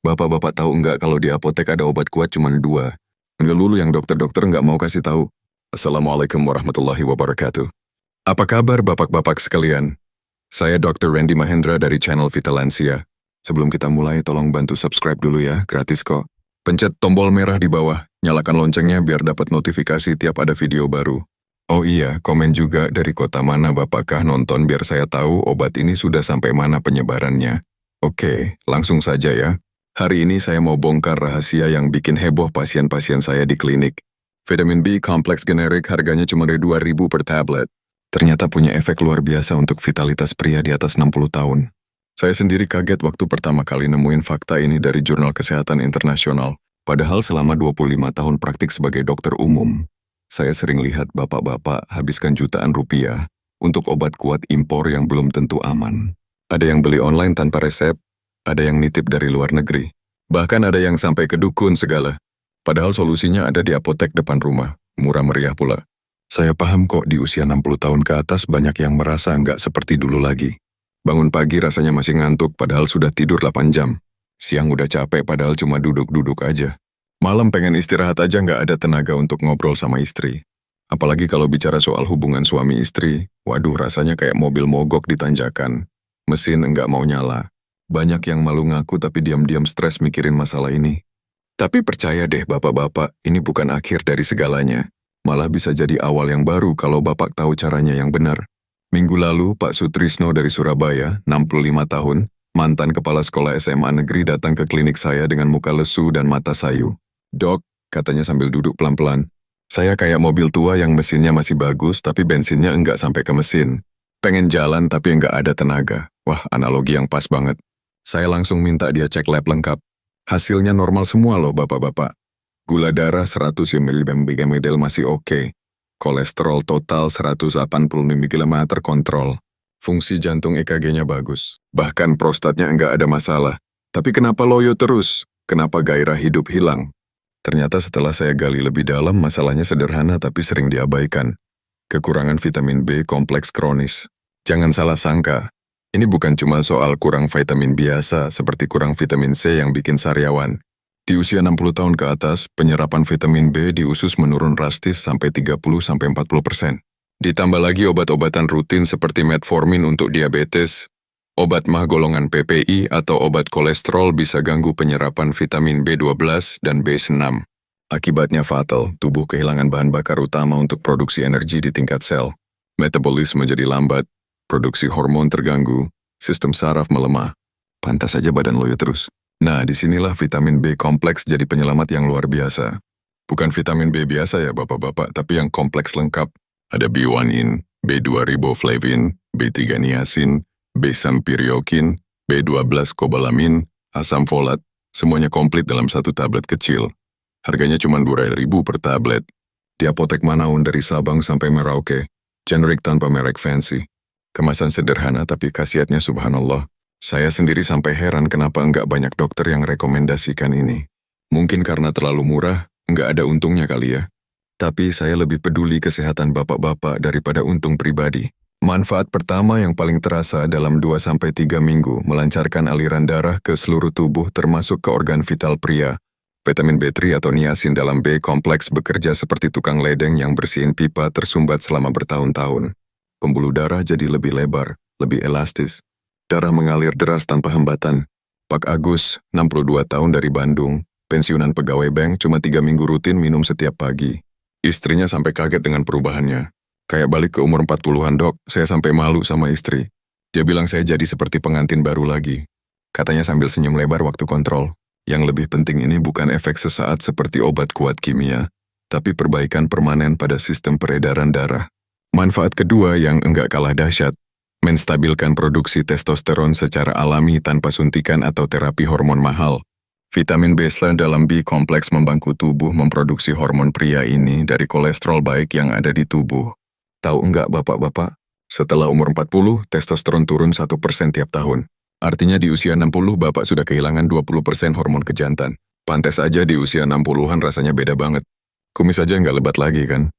Bapak-bapak tahu nggak kalau di apotek ada obat kuat cuma 2? Nggak lulu yang dokter-dokter nggak mau kasih tahu. Assalamualaikum warahmatullahi wabarakatuh. Apa kabar bapak-bapak sekalian? Saya Dr. Randy Mahendra dari channel Vitalansia. Sebelum kita mulai, tolong bantu subscribe dulu ya, gratis kok. Pencet tombol merah di bawah, nyalakan loncengnya biar dapat notifikasi tiap ada video baru. Oh iya, komen juga dari kota mana bapakkah nonton biar saya tahu obat ini sudah sampai mana penyebarannya. Oke, langsung saja ya. Hari ini saya mau bongkar rahasia yang bikin heboh pasien-pasien saya di klinik. Vitamin B kompleks generik harganya cuma dari 2.000 per tablet. Ternyata punya efek luar biasa untuk vitalitas pria di atas 60 tahun. Saya sendiri kaget waktu pertama kali nemuin fakta ini dari Jurnal Kesehatan Internasional. Padahal selama 25 tahun praktik sebagai dokter umum, saya sering lihat bapak-bapak habiskan jutaan rupiah untuk obat kuat impor yang belum tentu aman. Ada yang beli online tanpa resep, ada yang nitip dari luar negeri. Bahkan ada yang sampai ke dukun segala. Padahal solusinya ada di apotek depan rumah, murah meriah pula. Saya paham kok di usia 60 tahun ke atas banyak yang merasa nggak seperti dulu lagi. Bangun pagi rasanya masih ngantuk padahal sudah tidur 8 jam. Siang udah capek padahal cuma duduk-duduk aja. Malam pengen istirahat aja nggak ada tenaga untuk ngobrol sama istri. Apalagi kalau bicara soal hubungan suami istri, waduh rasanya kayak mobil mogok di tanjakan. Mesin nggak mau nyala. Banyak yang malu ngaku tapi diam-diam stres mikirin masalah ini. Tapi percaya deh bapak-bapak, ini bukan akhir dari segalanya. Malah bisa jadi awal yang baru kalau bapak tahu caranya yang benar. Minggu lalu, Pak Sutrisno dari Surabaya, 65 tahun, mantan kepala sekolah SMA negeri datang ke klinik saya dengan muka lesu dan mata sayu. Dok, katanya sambil duduk pelan-pelan. Saya kayak mobil tua yang mesinnya masih bagus tapi bensinnya enggak sampai ke mesin. Pengen jalan tapi enggak ada tenaga. Wah, analogi yang pas banget. Saya langsung minta dia cek lab lengkap. Hasilnya normal semua loh bapak-bapak. Gula darah 100 mg/ml masih oke. Kolesterol total 180 mg terkontrol. Fungsi jantung EKG-nya bagus. Bahkan prostatnya enggak ada masalah. Tapi kenapa loyo terus? Kenapa gairah hidup hilang? Ternyata setelah saya gali lebih dalam, masalahnya sederhana tapi sering diabaikan. Kekurangan vitamin B kompleks kronis. Jangan salah sangka. Ini bukan cuma soal kurang vitamin biasa, seperti kurang vitamin C yang bikin sariawan. Di usia 60 tahun ke atas, penyerapan vitamin B di usus menurun drastis sampai 30-40%. Ditambah lagi obat-obatan rutin seperti metformin untuk diabetes, obat mah golongan PPI atau obat kolesterol bisa ganggu penyerapan vitamin B12 dan B6. Akibatnya fatal, tubuh kehilangan bahan bakar utama untuk produksi energi di tingkat sel. Metabolisme jadi lambat, produksi hormon terganggu, sistem saraf melemah. Pantas saja badan loyo terus. Nah, disinilah vitamin B kompleks jadi penyelamat yang luar biasa. Bukan vitamin B biasa ya bapak-bapak, tapi yang kompleks lengkap. Ada B1-in, B2 riboflavin, B3 niacin, B-sampiriokin, B12 kobalamin, asam folat, semuanya komplit dalam satu tablet kecil. Harganya cuma 2.000 per tablet. Di apotek manapun dari Sabang sampai Merauke, generik tanpa merek fancy. Kemasan sederhana tapi khasiatnya subhanallah. Saya sendiri sampai heran kenapa enggak banyak dokter yang rekomendasikan ini. Mungkin karena terlalu murah, enggak ada untungnya kali ya. Tapi saya lebih peduli kesehatan bapak-bapak daripada untung pribadi. Manfaat pertama yang paling terasa dalam 2-3 minggu melancarkan aliran darah ke seluruh tubuh termasuk ke organ vital pria. Vitamin B3 atau niacin dalam B kompleks bekerja seperti tukang ledeng yang bersihin pipa tersumbat selama bertahun-tahun. Pembuluh darah jadi lebih lebar, lebih elastis. Darah mengalir deras tanpa hambatan. Pak Agus, 62 tahun dari Bandung, pensiunan pegawai bank cuma 3 minggu rutin minum setiap pagi. Istrinya sampai kaget dengan perubahannya. Kayak balik ke umur 40-an dok, saya sampai malu sama istri. Dia bilang saya jadi seperti pengantin baru lagi. Katanya sambil senyum lebar waktu kontrol. Yang lebih penting ini bukan efek sesaat seperti obat kuat kimia, tapi perbaikan permanen pada sistem peredaran darah. Manfaat kedua yang enggak kalah dahsyat, menstabilkan produksi testosteron secara alami tanpa suntikan atau terapi hormon mahal. Vitamin B dalam B kompleks membantu tubuh memproduksi hormon pria ini dari kolesterol baik yang ada di tubuh. Tahu enggak bapak-bapak? Setelah umur 40, testosteron turun 1% tiap tahun. Artinya di usia 60, bapak sudah kehilangan 20% hormon kejantan. Pantes aja di usia 60-an rasanya beda banget. Kumis aja nggak lebat lagi kan?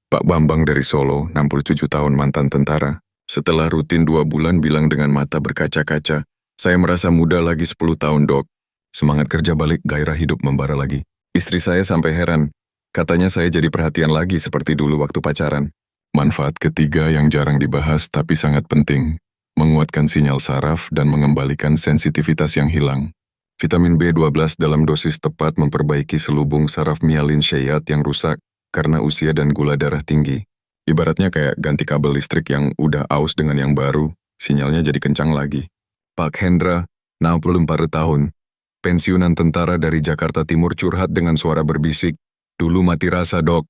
Pak Bambang dari Solo, 67 tahun mantan tentara. Setelah rutin 2 bulan bilang dengan mata berkaca-kaca, saya merasa muda lagi 10 tahun dok. Semangat kerja balik, gairah hidup membara lagi. Istri saya sampai heran. Katanya saya jadi perhatian lagi seperti dulu waktu pacaran. Manfaat ketiga yang jarang dibahas tapi sangat penting. Menguatkan sinyal saraf dan mengembalikan sensitivitas yang hilang. Vitamin B12 dalam dosis tepat memperbaiki selubung saraf myelin sheath yang rusak karena usia dan gula darah tinggi. Ibaratnya kayak ganti kabel listrik yang udah aus dengan yang baru, sinyalnya jadi kencang lagi. Pak Hendra, 64 tahun, pensiunan tentara dari Jakarta Timur curhat dengan suara berbisik. Dulu mati rasa, Dok.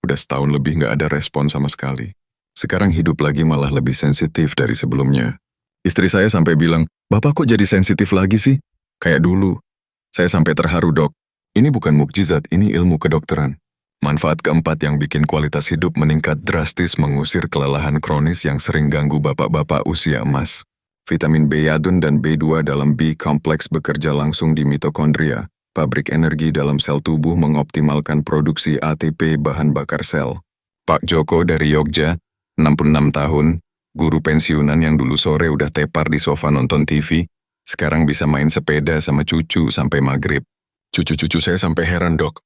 Udah setahun lebih nggak ada respon sama sekali. Sekarang hidup lagi malah lebih sensitif dari sebelumnya. Istri saya sampai bilang, Bapak kok jadi sensitif lagi sih? Kayak dulu. Saya sampai terharu, Dok. Ini bukan mukjizat, ini ilmu kedokteran. Manfaat keempat yang bikin kualitas hidup meningkat drastis mengusir kelelahan kronis yang sering ganggu bapak-bapak usia emas. Vitamin B iodun dan B2 dalam B kompleks bekerja langsung di mitokondria, pabrik energi dalam sel tubuh mengoptimalkan produksi ATP bahan bakar sel. Pak Joko dari Yogja, 66 tahun, guru pensiunan yang dulu sore udah tepar di sofa nonton TV, sekarang bisa main sepeda sama cucu sampai maghrib. Cucu-cucu saya sampai heran, Dok.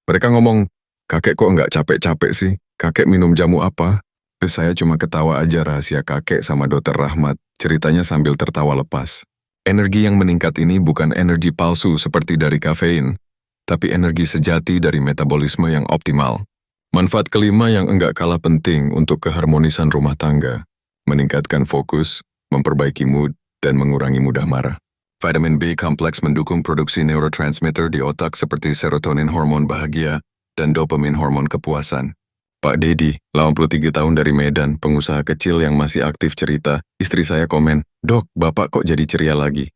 Mereka ngomong, kakek kok nggak capek-capek sih? Kakek minum jamu apa? Saya cuma ketawa aja rahasia kakek sama Dokter Rahmat, ceritanya sambil tertawa lepas. Energi yang meningkat ini bukan energi palsu seperti dari kafein, tapi energi sejati dari metabolisme yang optimal. Manfaat kelima yang enggak kalah penting untuk keharmonisan rumah tangga, meningkatkan fokus, memperbaiki mood, dan mengurangi mudah marah. Vitamin B kompleks mendukung produksi neurotransmitter di otak seperti serotonin hormon bahagia, dan dopamin hormon kepuasan. Pak Dedi, 83 tahun dari Medan, pengusaha kecil yang masih aktif cerita, istri saya komen, Dok, Bapak kok jadi ceria lagi?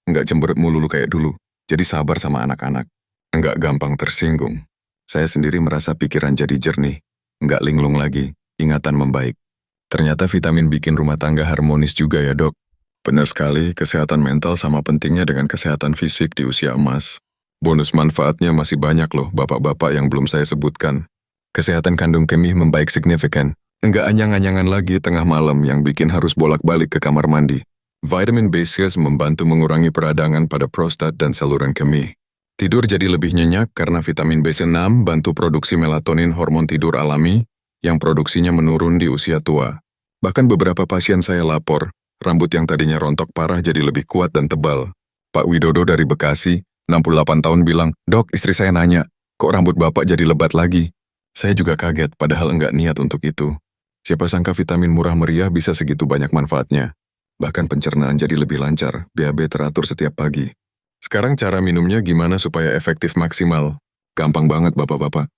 Enggak cemberut mulu kayak dulu, jadi sabar sama anak-anak. Enggak gampang tersinggung. Saya sendiri merasa pikiran jadi jernih, enggak linglung lagi, ingatan membaik. Ternyata vitamin bikin rumah tangga harmonis juga ya, Dok. Benar sekali, kesehatan mental sama pentingnya dengan kesehatan fisik di usia emas. Bonus manfaatnya masih banyak loh, bapak-bapak yang belum saya sebutkan. Kesehatan kandung kemih membaik signifikan. Enggak anyang-anyangan lagi tengah malam yang bikin harus bolak-balik ke kamar mandi. Vitamin B6 membantu mengurangi peradangan pada prostat dan saluran kemih. Tidur jadi lebih nyenyak karena vitamin B6 bantu produksi melatonin hormon tidur alami yang produksinya menurun di usia tua. Bahkan beberapa pasien saya lapor, rambut yang tadinya rontok parah jadi lebih kuat dan tebal. Pak Widodo dari Bekasi, 68 tahun bilang, Dok, istri saya nanya, kok rambut Bapak jadi lebat lagi? Saya juga kaget, padahal enggak niat untuk itu. Siapa sangka vitamin murah meriah bisa segitu banyak manfaatnya. Bahkan pencernaan jadi lebih lancar, BAB teratur setiap pagi. Sekarang cara minumnya gimana supaya efektif maksimal? Gampang banget, Bapak-Bapak.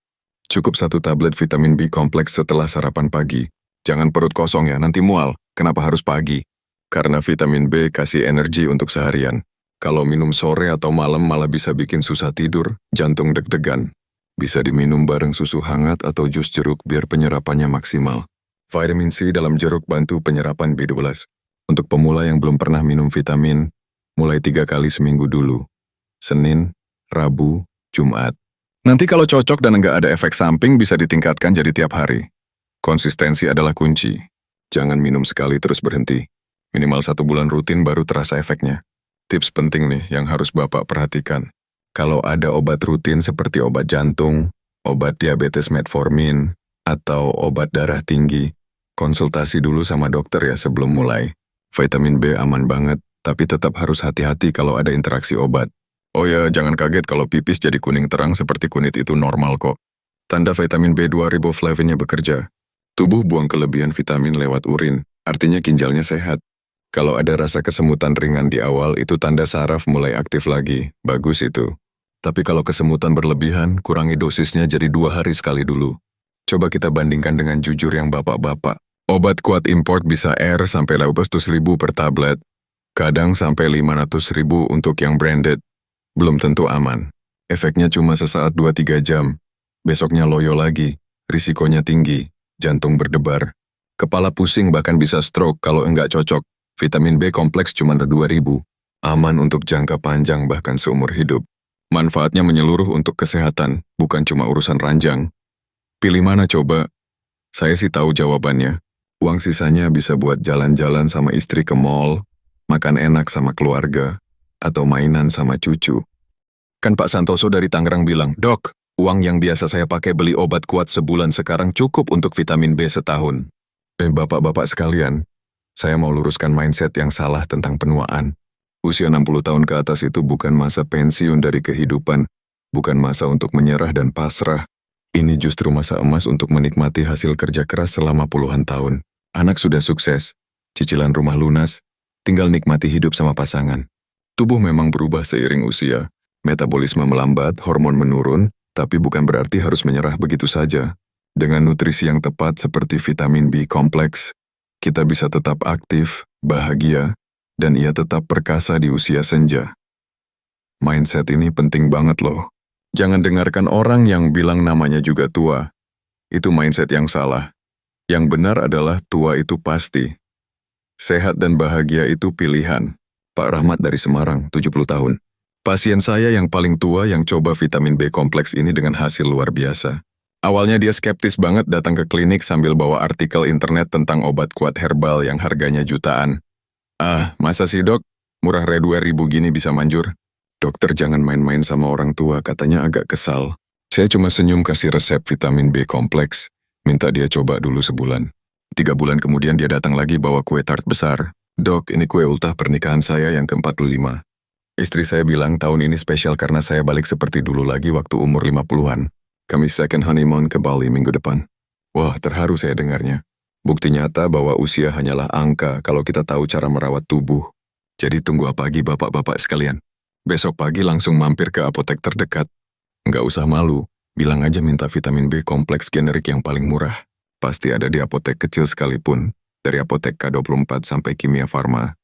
Cukup 1 tablet vitamin B kompleks setelah sarapan pagi. Jangan perut kosong ya, nanti mual. Kenapa harus pagi? Karena vitamin B kasih energi untuk seharian. Kalau minum sore atau malam malah bisa bikin susah tidur, jantung deg-degan. Bisa diminum bareng susu hangat atau jus jeruk biar penyerapannya maksimal. Vitamin C dalam jeruk bantu penyerapan B12. Untuk pemula yang belum pernah minum vitamin, mulai 3 kali seminggu dulu. Senin, Rabu, Jumat. Nanti kalau cocok dan nggak ada efek samping bisa ditingkatkan jadi tiap hari. Konsistensi adalah kunci. Jangan minum sekali terus berhenti. Minimal 1 bulan rutin baru terasa efeknya. Tips penting nih yang harus Bapak perhatikan. Kalau ada obat rutin seperti obat jantung, obat diabetes metformin, atau obat darah tinggi, konsultasi dulu sama dokter ya sebelum mulai. Vitamin B aman banget, tapi tetap harus hati-hati kalau ada interaksi obat. Oh ya, jangan kaget kalau pipis jadi kuning terang seperti kunyit itu normal kok. Tanda vitamin B2 riboflavinnya bekerja. Tubuh buang kelebihan vitamin lewat urin, artinya ginjalnya sehat. Kalau ada rasa kesemutan ringan di awal, itu tanda saraf mulai aktif lagi. Bagus itu. Tapi kalau kesemutan berlebihan, kurangi dosisnya jadi 2 hari sekali dulu. Coba kita bandingkan dengan jujur yang bapak-bapak. Obat kuat import bisa sampai 800.000 per tablet. Kadang sampai 500.000 untuk yang branded. Belum tentu aman. Efeknya cuma sesaat 2-3 jam. Besoknya loyo lagi. Risikonya tinggi. Jantung berdebar. Kepala pusing bahkan bisa stroke kalau enggak cocok. Vitamin B kompleks cuma 2.000. Aman untuk jangka panjang bahkan seumur hidup. Manfaatnya menyeluruh untuk kesehatan, bukan cuma urusan ranjang. Pilih mana coba? Saya sih tahu jawabannya. Uang sisanya bisa buat jalan-jalan sama istri ke mall, makan enak sama keluarga, atau mainan sama cucu. Kan Pak Santoso dari Tangerang bilang, "Dok, uang yang biasa saya pakai beli obat kuat sebulan sekarang cukup untuk vitamin B setahun." Bapak-bapak sekalian, saya mau luruskan mindset yang salah tentang penuaan. Usia 60 tahun ke atas itu bukan masa pensiun dari kehidupan, bukan masa untuk menyerah dan pasrah. Ini justru masa emas untuk menikmati hasil kerja keras selama puluhan tahun. Anak sudah sukses, cicilan rumah lunas, tinggal nikmati hidup sama pasangan. Tubuh memang berubah seiring usia. Metabolisme melambat, hormon menurun, tapi bukan berarti harus menyerah begitu saja. Dengan nutrisi yang tepat seperti vitamin B kompleks, kita bisa tetap aktif, bahagia, dan ia tetap perkasa di usia senja. Mindset ini penting banget loh. Jangan dengarkan orang yang bilang namanya juga tua. Itu mindset yang salah. Yang benar adalah tua itu pasti. Sehat dan bahagia itu pilihan. Pak Rahmat dari Semarang, 70 tahun. Pasien saya yang paling tua yang coba vitamin B kompleks ini dengan hasil luar biasa. Awalnya dia skeptis banget datang ke klinik sambil bawa artikel internet tentang obat kuat herbal yang harganya jutaan. "Ah, masa sih dok? Murah redware ribu gini bisa manjur?" "Dokter jangan main-main sama orang tua," katanya agak kesal. Saya cuma senyum kasih resep vitamin B kompleks, minta dia coba dulu sebulan. 3 bulan kemudian dia datang lagi bawa kue tart besar. "Dok, ini kue ultah pernikahan saya yang ke-45. Istri saya bilang tahun ini spesial karena saya balik seperti dulu lagi waktu umur 50-an. Kami second honeymoon ke Bali minggu depan." Wah, terharu saya dengarnya. Bukti nyata bahwa usia hanyalah angka kalau kita tahu cara merawat tubuh. Jadi tunggu apa lagi bapak-bapak sekalian? Besok pagi langsung mampir ke apotek terdekat. Nggak usah malu, bilang aja minta vitamin B kompleks generik yang paling murah. Pasti ada di apotek kecil sekalipun, dari apotek K24 sampai Kimia Farma.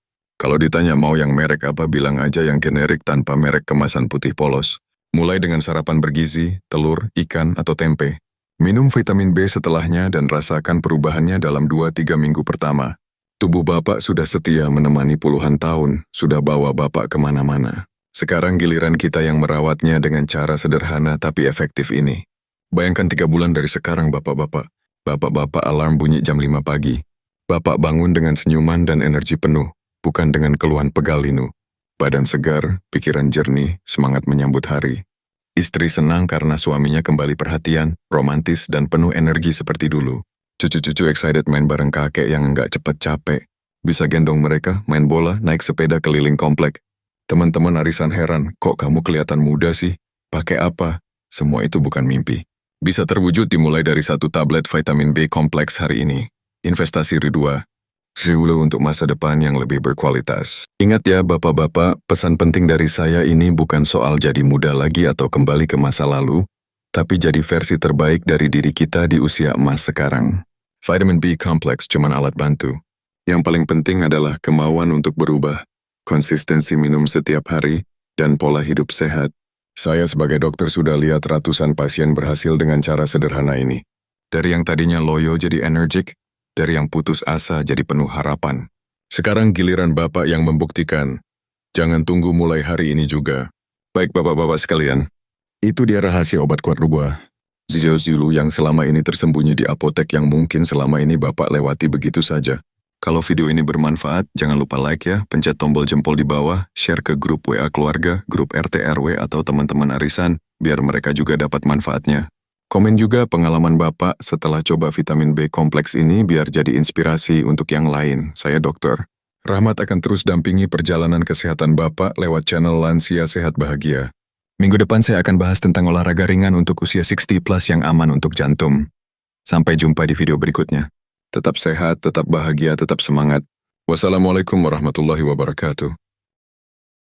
Kalau ditanya mau yang merek apa, bilang aja yang generik tanpa merek kemasan putih polos. Mulai dengan sarapan bergizi, telur, ikan, atau tempe. Minum vitamin B setelahnya dan rasakan perubahannya dalam 2-3 minggu pertama. Tubuh Bapak sudah setia menemani puluhan tahun, sudah bawa Bapak kemana-mana. Sekarang giliran kita yang merawatnya dengan cara sederhana tapi efektif ini. Bayangkan 3 bulan dari sekarang Bapak-bapak. Bapak-bapak alarm bunyi jam 5 pagi. Bapak bangun dengan senyuman dan energi penuh. Bukan dengan keluhan pegal linu. Badan segar, pikiran jernih, semangat menyambut hari. Istri senang karena suaminya kembali perhatian, romantis, dan penuh energi seperti dulu. Cucu-cucu excited main bareng kakek yang enggak cepat capek. Bisa gendong mereka, main bola, naik sepeda keliling komplek. Teman-teman arisan heran, kok kamu kelihatan muda sih? Pakai apa? Semua itu bukan mimpi. Bisa terwujud dimulai dari 1 tablet vitamin B kompleks hari ini. Investasi Ridua. Sehulu untuk masa depan yang lebih berkualitas. Ingat ya bapak-bapak, pesan penting dari saya ini bukan soal jadi muda lagi atau kembali ke masa lalu, tapi jadi versi terbaik dari diri kita di usia emas sekarang. Vitamin B kompleks cuma alat bantu. Yang paling penting adalah kemauan untuk berubah, konsistensi minum setiap hari, dan pola hidup sehat. Saya sebagai dokter sudah lihat ratusan pasien berhasil dengan cara sederhana ini. Dari yang tadinya loyo jadi energik, dari yang putus asa jadi penuh harapan. Sekarang giliran Bapak yang membuktikan. Jangan tunggu mulai hari ini juga. Baik bapak-bapak sekalian, itu dia rahasia obat kuat Rubua. Zilu yang selama ini tersembunyi di apotek yang mungkin selama ini Bapak lewati begitu saja. Kalau video ini bermanfaat, jangan lupa like ya, pencet tombol jempol di bawah, share ke grup WA keluarga, grup RT RW atau teman-teman arisan, biar mereka juga dapat manfaatnya. Komen juga pengalaman Bapak setelah coba vitamin B kompleks ini biar jadi inspirasi untuk yang lain. Saya dokter. Rahmat akan terus dampingi perjalanan kesehatan Bapak lewat channel Lansia Sehat Bahagia. Minggu depan saya akan bahas tentang olahraga ringan untuk usia 60 plus yang aman untuk jantung. Sampai jumpa di video berikutnya. Tetap sehat, tetap bahagia, tetap semangat. Wassalamualaikum warahmatullahi wabarakatuh.